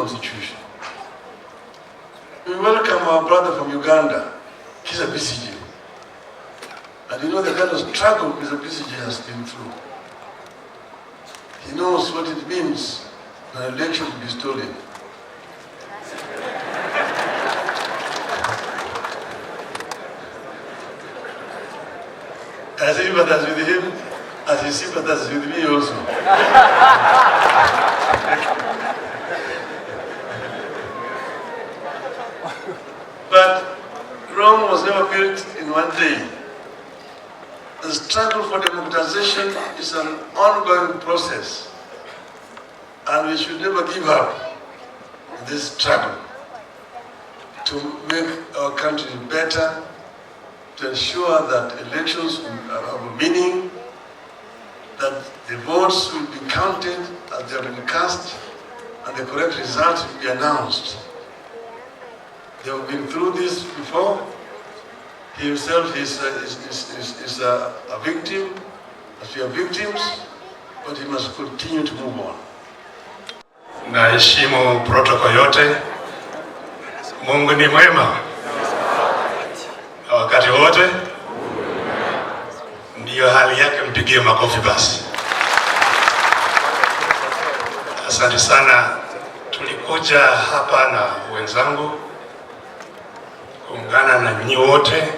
constitution. We welcome our brother from Uganda, Kizza Besigye. And you know the kind of struggle Kizza Besigye has been through. He knows what it means for an election to be stolen. I sympathize with him as he sympathizes with me also. But Rome was never built in one day. The struggle for democratization is an ongoing process, and we should never give up this struggle to make our country better, to ensure that elections have meaning, that the votes will be counted as they have been cast, and the correct results will be announced. They have been through this before. He himself is a victim, as we are victims, but he must continue to move on. Naheshimu protocol yote. Mungu ni mwema wakati wote. Ndiyo hali yake, mpigie makofi basi. Asante sana. Tulikuja hapa na wenzangu kuungana na nyinyi wote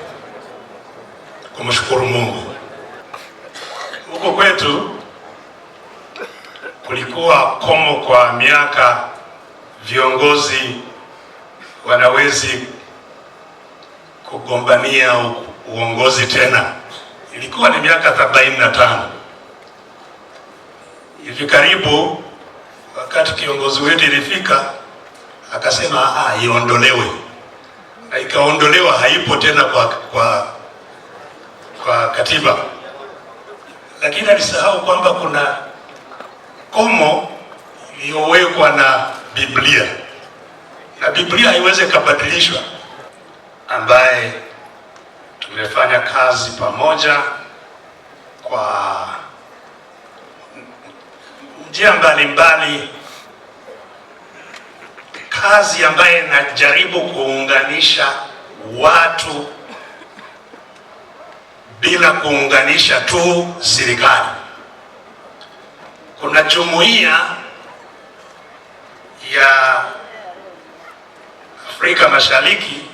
kumshukuru Mungu. Huko kwetu kulikuwa komo kwa miaka viongozi wanawezi kugombania uongozi tena. Ilikuwa ni miaka 45. Hivi karibu wakati kiongozi wetu ilifika akasema iondolewe. Na ikaondolewa, haipo tena kwa katiba. Lakini alisahau kwamba kuna komo iliyowekwa na Biblia. Na Biblia haiwezi kubadilishwa, ambaye tumefanya kazi pamoja kwa njia mbalimbali, kazi ambaye najaribu kuunganisha watu bila kuunganisha tu serikali. Kuna jumuiya ya Afrika Mashariki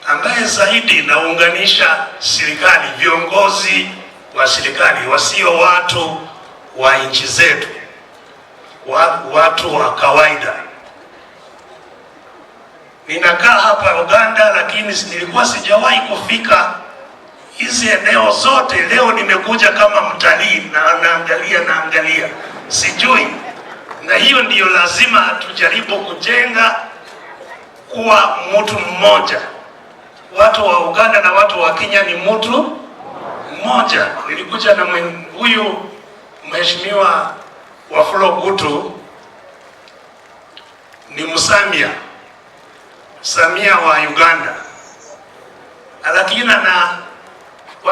ambaye zaidi naunganisha serikali, viongozi wa serikali, wasio watu wa nchi zetu, watu wa kawaida. Ninakaa hapa Uganda, lakini nilikuwa sijawahi kufika hizi eneo zote. Leo nimekuja kama mtalii na naangalia, sijui. Na hiyo ndiyo lazima tujaribu kujenga, kuwa mtu mmoja. Watu wa Uganda na watu wa Kenya ni mtu mmoja. Nilikuja na huyu mheshimiwa Wafula Gutu, ni Samia wa Uganda, lakini na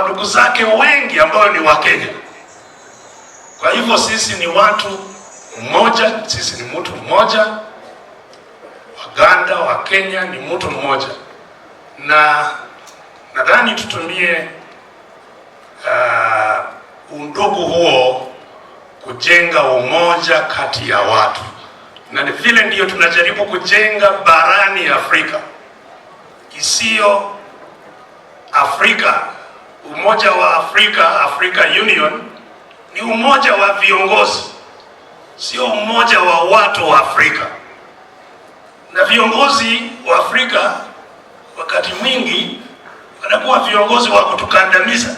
ndugu zake wengi ambao ni wa Kenya. Kwa hivyo sisi ni watu mmoja, sisi ni mtu mmoja. Uganda wa Kenya ni mtu mmoja, na nadhani tutumie undugu huo kujenga umoja kati ya watu, na vile ndiyo tunajaribu kujenga barani Afrika. Isiyo Afrika, umoja wa Afrika, Africa Union, ni umoja wa viongozi, sio umoja wa watu wa Afrika. Na viongozi wa Afrika wakati mwingi wanakuwa viongozi wa kutukandamiza,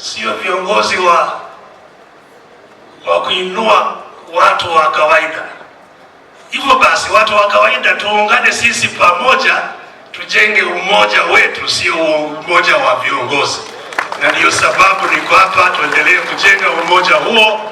sio viongozi wa kuinua watu wa kawaida. Hivyo basi, watu wa kawaida tuungane sisi pamoja, tujenge umoja wetu, sio umoja wa viongozi. Na ndiyo sababu niko hapa, tuendelee kujenga umoja huo.